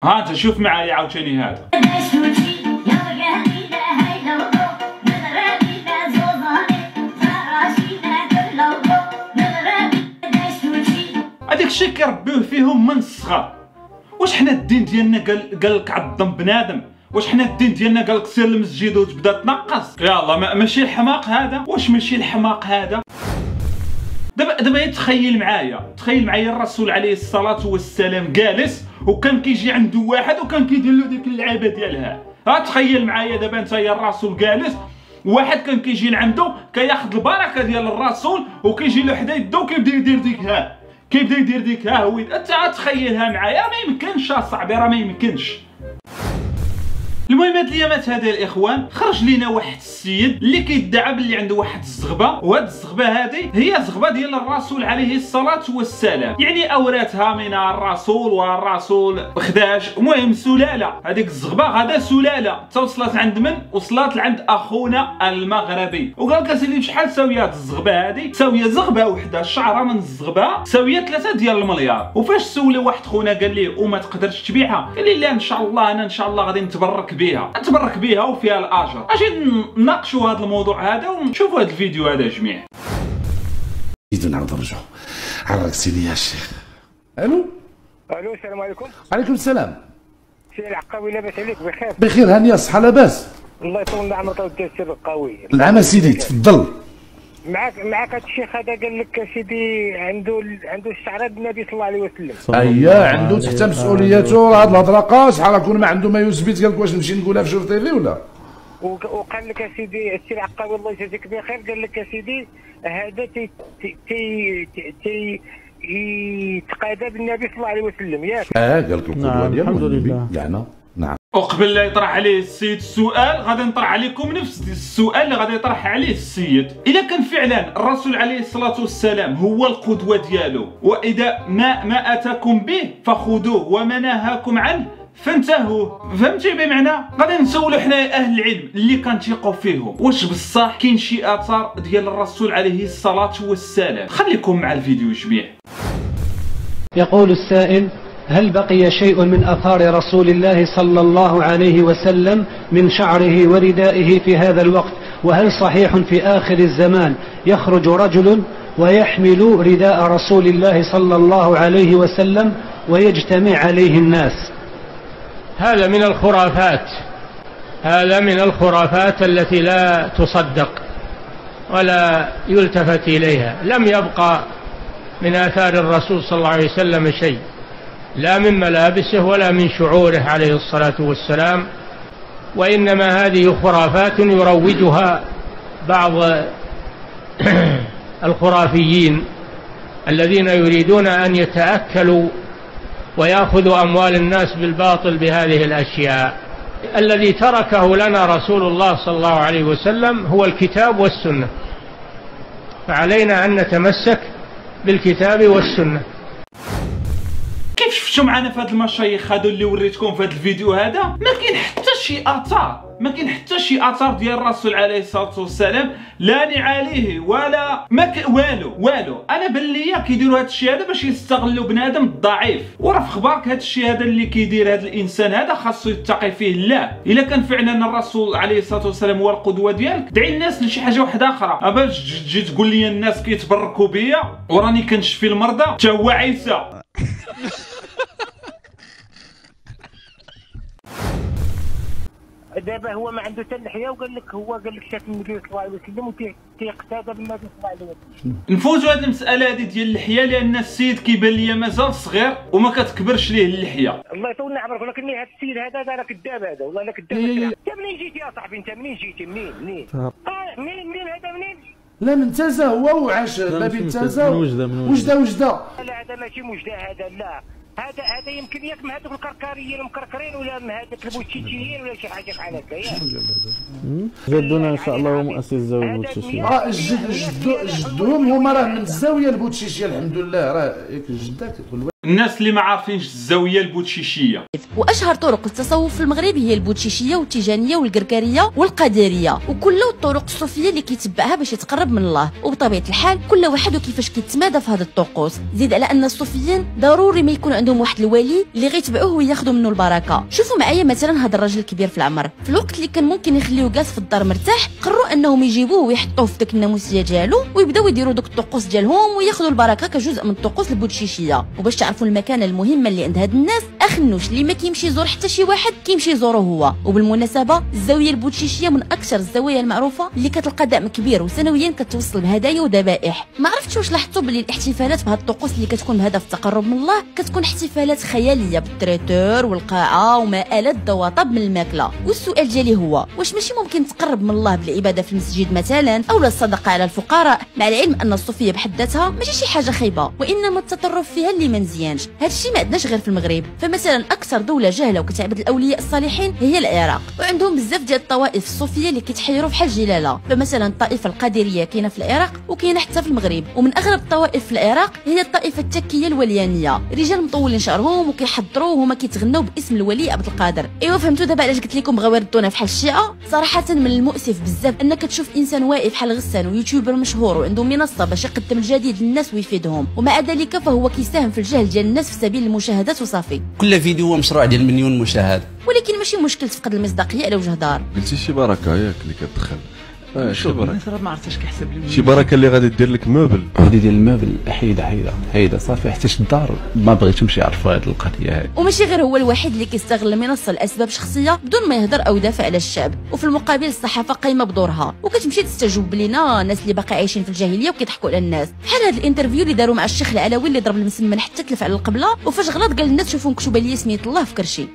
ها انت شوف معايا عاوتاني هذا. هذاك الشيء كيربيوه فيهم من الصغر. واش حنا الدين ديالنا قال لك عظم بنادم؟ واش حنا الدين ديالنا قال لك سير للمسجد وتبدا تنقص؟ يلاه ماشي الحماق هذا؟ واش ماشي الحماق هذا؟ دابا تخيل معايا الرسول عليه الصلاة والسلام جالس وكان كيجي عنده واحد وكان كيدير له ديك اللعابه ديالها. ها تخيل معايا دابا انت يا الرسول جالس، واحد كان كيجي لعنده كياخذ البركه ديال الرسول وكيجي له حدا يدو كيبدا يدير ديك ها هو انت تخيلها معايا. ما يمكنش اصاحبي، راه ما يمكنش. المهم هاد الايامات هذا الاخوان خرج لينا واحد السيد اللي كيدعى باللي عنده واحد الزغبه، وهاد الزغبه هذه هي زغبه ديال الرسول عليه الصلاه والسلام، يعني اورثها من الرسول والرسول خداش. المهم سلاله، هذيك الزغبه غدا سلاله توصلت عند من؟ وصلت لعند اخونا المغربي، وقال لك اسيدي بشحال ساويه هاد الزغبه هذه؟ ساويه زغبه وحده، الشعره من الزغبه ساويه 3 ديال المليار. وفاش سولو واحد خونا قال ليه وما تقدرش تبيعها؟ قال لي لا ان شاء الله انا ان شاء الله غادي نتبرك بها وفيها الاجر. اجي نناقشوا هذا الموضوع هذا ونشوفوا هذا الفيديو هذا جميع. نزيدو نعاودو نرجعو. عرفتيني يا شيخ. الو السلام عليكم. وعليكم السلام. سي العقاوي لاباس عليك؟ بخير بخير هانيه الصحه لاباس. الله يطول عمرك ودير السر القوي. نعم سيدي تفضل. معاك هذا الشيخ هذا قال لك سيدي عنده الشعره النبي صلى الله عليه وسلم. اييه عنده تحت مسؤوليته راه هاد الهضره شحال غنكون ما عنده ما يثبت. قال لك واش نمشي نقولها في جور تيفي ولا؟ وقال لك سيدي السي العقاوي الله يجازيك بخير، قال لك سيدي هذا تي يتقادى بالنبي صلى الله عليه وسلم ياك؟ قال لك القدوه ديالو الحمد لله. يعني نعم. وقبل لا يطرح عليه السيد السؤال غادي نطرح عليكم نفس السؤال اللي غادي يطرح عليه السيد. اذا كان فعلا الرسول عليه الصلاه والسلام هو القدوه ديالو، واذا ما اتاكم به فخذوه وما نهاكم عنه فانتهوا، فهمتي؟ بمعنى غادي نسولوا حنا اهل العلم اللي كنثيقوا فيهم واش بصح كاين شي اثار ديال الرسول عليه الصلاه والسلام. خليكم مع الفيديو جميع. يقول السائل: هل بقي شيء من أثار رسول الله صلى الله عليه وسلم من شعره وردائه في هذا الوقت؟ وهل صحيح في آخر الزمان يخرج رجل ويحمل رداء رسول الله صلى الله عليه وسلم ويجتمع عليه الناس؟ هذا من الخرافات التي لا تصدق ولا يلتفت إليها. لم يبقى من آثار الرسول صلى الله عليه وسلم شيء، لا من ملابسه ولا من شعوره عليه الصلاة والسلام، وإنما هذه خرافات يروجها بعض الخرافيين الذين يريدون أن يتأكلوا ويأخذوا أموال الناس بالباطل بهذه الأشياء. الذي تركه لنا رسول الله صلى الله عليه وسلم هو الكتاب والسنة، فعلينا أن نتمسك بالكتاب والسنة. كيف شفتوا معنا في هاد المشايخ هادو اللي وريتكم في هاد الفيديو هذا؟ ما كاين حتى شي اثار ديال الرسول عليه الصلاه والسلام، لا نعاليه ولا والو. انا بان ليا كيديروا هاد الشيء هذا باش يستغلوا بنادم الضعيف. وراه في خبارك هاد الشيء هذا اللي كيدير هاد الانسان هذا خاصو يتقي فيه الله. الا كان فعلا الرسول عليه الصلاه والسلام هو القدوه ديالك، دعي الناس لشي حاجه واحده اخرى. باش تجي تقول لي الناس كيتبركوا بيا وراني كنشفي المرضى حتى هو عيسى. دابا هو ما عنده حتى اللحيه، وقال لك شاف النبي صلى الله عليه وسلم وتيقتدى بالنبي صلى الله عليه وسلم. نفوتوا هذه المساله هذه ديال اللحيه لان السيد كيبان ليا مازال صغير وما كتكبرش ليه اللحيه. الله يطول عمرك، ولكن هذا السيد هذا راه كذاب، هذا والله لا كذاب. انت منين جيتي يا صاحبي؟ انت منين جيتي؟ منين هذا منين؟ لا من تازا هو وعاش بابي تازا وجده. لا هذا ماشي وجده، هذا لا، هذا يمكن ياك من هذوك الكركاريين المكركرين ولا من هذوك البوتشيتيين ولا شي حاجه بحال هكا ياك. جدنا ان شاء الله هو مؤسس الزاويه البوتشيشيه. جدهم هما راه من الزاويه البوتشيشيه الحمد لله. راه ياك جدك الناس اللي ما عارفينش الزاويه البوتشيشيه. واشهر طرق التصوف في المغرب هي البوتشيشيه والتيجانيه والكركاريه والقادريه، وكل الطرق الصوفيه اللي كيتبعها باش يتقرب من الله. وبطبيعه الحال كل واحد وكيفاش كيتمادى في هذه الطقوس. زيد على ان الصوفيين ضروري ما يكون عندهم واحد الولي اللي غيتبعوه وياخذوا منه البركه. شوفوا معايا مثلا هذا الراجل الكبير في العمر، في الوقت اللي كان ممكن يخليوه جالس في الدار مرتاح، قرروا انهم يجيبوه ويحطوه في داك الناموسيه ديالو ويبداو يديروا دوك الطقوس ديالهم وياخذوا البركه كجزء من الطقوس البوتشيشيه. وباش تعرفوا المكانه المهمه اللي عند هاد الناس، اخنوش اللي ما كيمشي يزور حتى شي واحد كيمشي يزوره هو. وبالمناسبه الزاويه البوتشيشيه من اكثر الزوايا المعروفه اللي كتلقى دعم كبير وسنويا كتوصل بهدايا وذبائح. ما عرفتش واش لاحظتوا بلي الاحتفالات بهاد الطقوس اللي كتكون بهدف التقرب من الله كتكون احتفالات خياليه بالتريتور والقاعه وما آلات ضواطب من الماكله. والسؤال ديالي هو واش ماشي ممكن تقرب من الله بالعباده في المسجد مثلا او الصدقه على الفقراء، مع العلم ان الصوفيه بحد ذاتها ماشي شي حاجه خايبه، وانما التطرف فيها اللي ما مزيانش. هذا الشيء ما عندناش غير في المغرب. فمثلا اكثر دوله جاهله وكتعبد الاولياء الصالحين هي العراق، وعندهم بزاف ديال الطوائف الصوفيه اللي كيتحيروا بحال الجلاله. فمثلا الطائفه القادريه كاينه في العراق وكاينه حتى في المغرب. ومن اغلب الطوائف في العراق هي الطائفه التكيه الوليانيه، رجال مطولين شعرهم وكيحضروا وهما كيتغنوا باسم الولي عبد القادر. ايوا فهمتوا دابا علاش قلت لكم بغاو يردونا بحال الشيعه. صراحه من المؤسف بزاف انك تشوف انسان واقف بحال غسان ويوتيوبر مشهور وعنده منصه باش يقدم الجديد للناس ويفيدهم، ومع ذلك فهو كيساهم في الجهل ديال الناس في سبيل المشاهدات وصافي. كل فيديو هو مشروع ديال مليون مشاهد، ولكن ماشي مشكل تفقد المصداقيه على وجه دار. قلتي شي بركه ياك اللي كتدخل. شي بركه ما عرفتش كيحسب لي شي بركه اللي غادي دير لك موبل. غادي دير الموبل حيده صافي حتى الدار ما بغيتهمش يعرفوا هذه القضيه هذه. وماشي غير هو الوحيد اللي كيستغل المنصه لاسباب شخصيه بدون ما يهدر او يدافع على الشعب. وفي المقابل الصحافه قايمه بدورها وكتمشي تستجوب لينا الناس اللي باقي عايشين في الجاهليه وكيضحكوا على الناس، بحال هذا الانترفيو اللي داروا مع الشيخ العلوي اللي ضرب المسمن حتى تلف على القبله، وفاش غلط قال للناس شوفوا مكتوبه لي سميه الله في كرشي.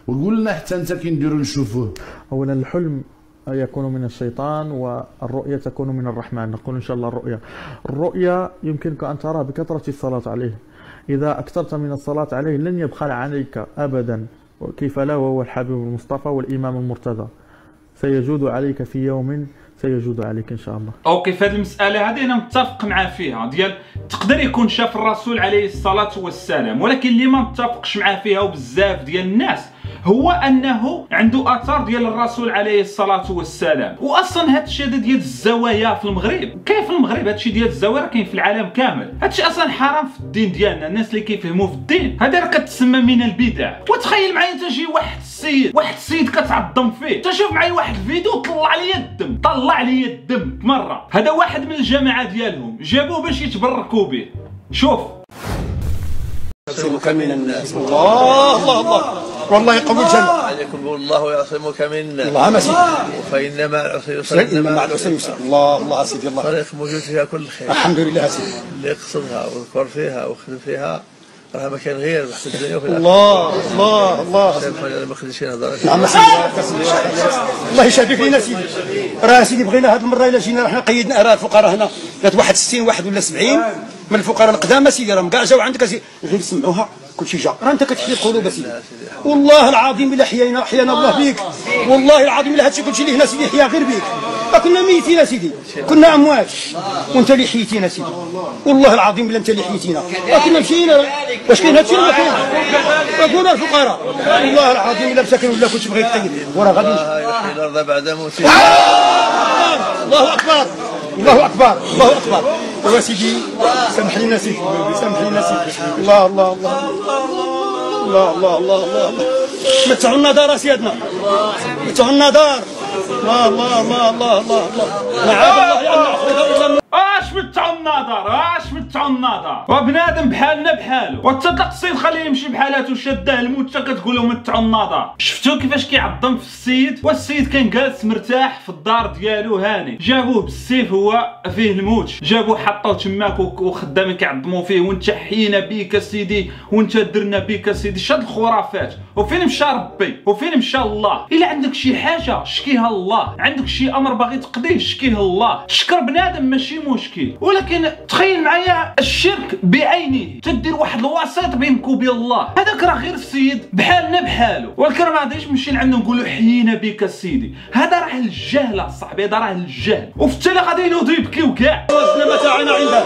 وقول لنا حتى انت كي نديروا نشوفوه. اولا الحلم يكون من الشيطان والرؤية تكون من الرحمن. نقول إن شاء الله الرؤيا يمكنك أن ترى بكثرة الصلاة عليه. إذا أكثرت من الصلاة عليه لن يبخل عليك أبدا، كيف لا وهو الحبيب المصطفى والإمام المرتضى. سيجود عليك في يوم سيجود عليك إن شاء الله. اوكي، في هذه المسألة هذه أنا متفق معاه فيها، ديال تقدر يكون شاف الرسول عليه الصلاة والسلام، ولكن اللي ما متفقش معاه فيها وبزاف ديال الناس هو انه عنده اثار ديال الرسول عليه الصلاه والسلام. واصلا هذا الشيء ديال الزوايا في المغرب كاين في المغرب، هذا الشيء ديال الزوايا كاين في العالم كامل. هذا الشيء اصلا حرام في الدين ديالنا. الناس اللي كيفهموا في الدين هذا راه كتسمى من البدع. وتخيل معايا انت جي واحد السيد كتعظم فيه، تشوف معايا واحد الفيديو طلع لي الدم مره. هذا واحد من الجماعه ديالهم جابوه باش يتبركوا به. شوف يعصمك من الناس. الله والله يقوي الجنة عليكم والله يعصمك من الناس. الله ما سيدي، فإن مع العسر يسرا، إن مع العسر يسرا. الله سيدي الله. طريق موجود فيها كل خير. الحمد لله سيدي. اللي يقصدها ويذكر فيها ويخدم فيها راه ما كان غير بحث الدنيا وفي الله سيدي ما خديتش نهضر. نعم سيدي الله يشافيك لينا سيدي. راه سيدي بغينا هذه المرة إلا جينا راه قيدنا راه الفقراء هنا جات واحد 60 واحد ولا 70 من الفقراء القدامى سيدي، راهم كاع جاو عندك غير تسمعوها كلشي جا. راه انت كتحيي القلوب سيدي. والله العظيم الا حيينا الله بيك. والله العظيم الا هادشي كلشي اللي هنا سيدي حيا غير بيك. كنا ميتين سيدي، كنا اموات وانت اللي حييتينا سيدي. والله العظيم الا انت اللي حييتينا. كنا مشينا واش كاين هادشي ولا كاين؟ كنا الفقراء والله العظيم الا مساكن ولا كلشي بغى يتقيد وراه غادي يحيي الارض بعد موته. الله اكبر الله اكبر الله اكبر. يا سيدي سامح لينا سيدي، سامح لينا سيدي. الله الله الله الله الله الله الله متعوا النظر سيدنا، متعوا النظر. الله الله الله الله الله معاذ الله ان نعبد اش متعوا النظر وبنادم بحالنا بحالو، وتصدق السيد خليه يمشي بحالاتو شاده الموت حتى كتقول له متعوا النظر. شفتوا كيفاش كيعظم في السيد؟ والسيد كان جالس مرتاح في الدار ديالو هاني، جابوه بالسيف هو فيه الموت، جابوه حطوه تماك وخدامين كيعظموا فيه، وانت حيينا بيك سيدي وانت درنا بيك سيدي. شاد الخرافات. وفين مشى ربي؟ وفين مشى الله؟ الا عندك شي حاجه شكيها الله، عندك شي امر باغي تقضيه شكيه الله. تشكر بنادم ماشي مشكل، ولكن تخيل معايا الشرك بعينه، تدير واحد الوسيط بينك وبين الله، هذاك راه غير السيد بحالنا بحالو، ولكن ما غاديش نمشي لعندو نقولو حيينا بك السيدي، هذا راه الجهل اصاحبي، هذا راه الجهل، وفي التالي غادي ينوضوا يبكيو كاع. وزن متاعنا عندك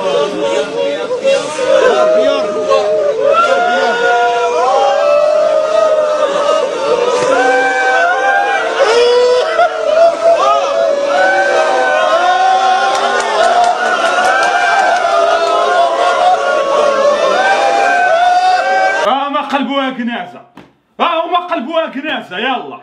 قلبوها كنازه، هما قلبوها كنازه. يلا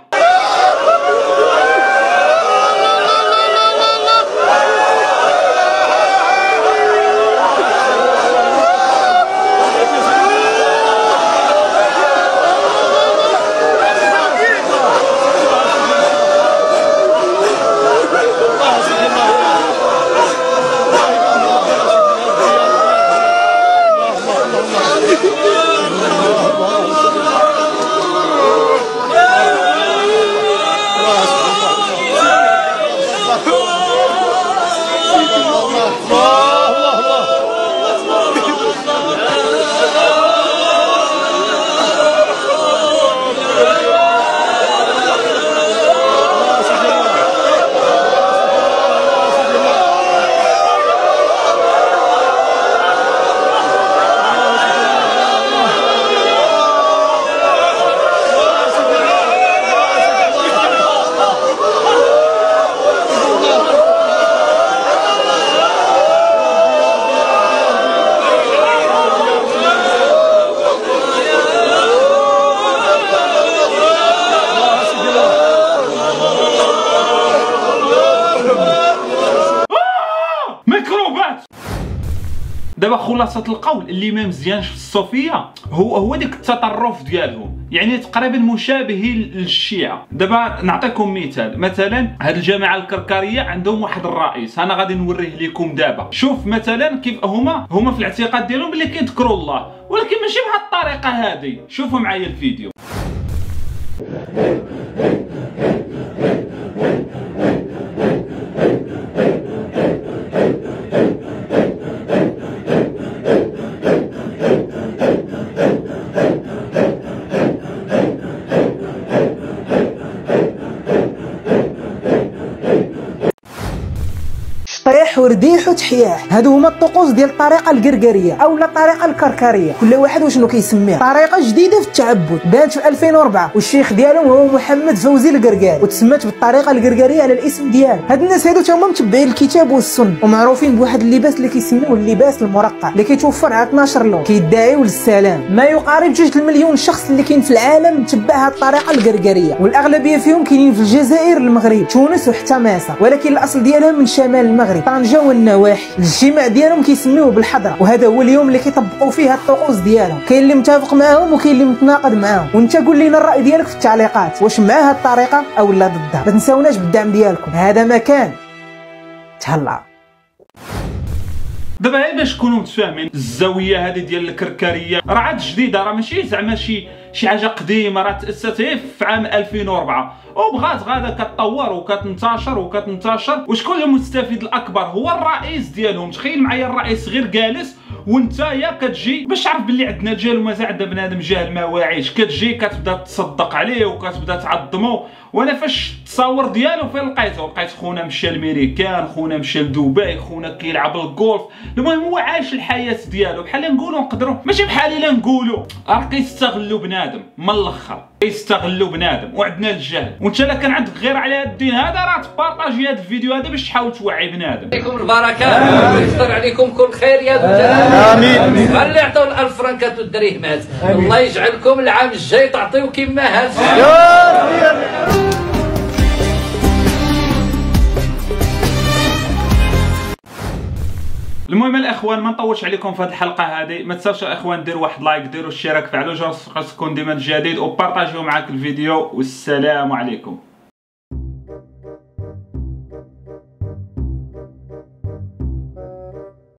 دابا خلاصة القول اللي ما مزيانش في الصوفية هو ديك التطرف ديالهم، يعني تقريبا مشابه للشيعة. دابا نعطيكم مثلا هاد الجماعة الكركارية عندهم واحد الرئيس، انا غادي نوريه لكم دابا. شوف مثلا كيف هما في الاعتقاد ديالهم بلي كيذكروا الله، ولكن ماشي بهاد الطريقة هذه. شوفوا معايا الفيديو. شطيح ورديح وتحياح، هادو هما الطقوس ديال الطريقه الكركاريه اولا الطريقه الكركاريه، كل واحد وشنو كيسميها. طريقه جديده في التعبد بانت في 2004، والشيخ ديالهم هو محمد فوزي الكركاري، وتسمات بالطريقه الكركاريه على الاسم ديالها. هاد الناس هادو تا هما متبعين الكتاب والسنه، ومعروفين بواحد اللباس اللي كيسموه اللباس المرقع، اللي كيتوفر على 12 لون، كيدعيو للسلام. ما يقارب 2 مليون شخص اللي كاين في العالم متبع هاد الطريقه الكركاريه، والاغلبيه فيهم كاينين في الجزائر، المغرب، تونس وحتى مصر، ولكن الاصل ديالها من شمال المغرب، طنجة والنواحي. الاجتماع ديالهم كيسميوه بالحضره، وهذا هو اليوم اللي كيطبقوا فيه الطقوس ديالهم. كاين اللي متفق معاهم وكاين اللي متناقض معاهم، وانت قول لنا الراي ديالك في التعليقات، واش مع هاد الطريقه او لا ضدها. ما تنساوناش بالدعم ديالكم. هذا مكان تهلا. دابا غير باش تكونوا متفاهمين، الزاويه هذه ديال الكركاريه راه عاد جديده، راه ماشي زعما شي حاجه قديمه، راه تاسست في عام 2004 وبغات غادا كتطور وكتنتشر. وشكون المستفيد الاكبر؟ هو الرئيس ديالهم. تخيل معايا الرئيس غير جالس وانتايا كتجي باش تعرف بلي عندنا الجهل ومازال عندنا بنادم جاهل ما واعيش، كتجي كتبدا تصدق عليه وكتبدا تعظمو. وانا فاش التصاور ديالو فين لقيته؟ لقيت خونا مشى لميريكان، خونا مشى لدبي، خونا كيلعب الجولف. المهم هو عايش الحياه ديالو، بحال نقولوا نقدروا ماشي بحال الا نقولوا راه كيستغلوا بنادم من الاخر، كيستغلوا بنادم وعندنا الجهل. وانت الا كان عندك غير على الدين هذا راه تبارطاجي هذا الفيديو هذا باش تحاول توعي بنادم. عليكم البركه ويستر عليكم كل خير يا ذو الجلال. امين. اللي عطاو 1000 فرنكات والدريهمات، الله يجعلكم العام الجاي تعطيو كيما هذا. المهم الاخوان ما نطولش عليكم في هذه الحلقه هذه، ما تنساوش الاخوان ديروا واحد لايك، ديروا الاشتراك، فعلوا جرس خاصكم ديما الجديد، وبارطاجيو معاك الفيديو. والسلام عليكم.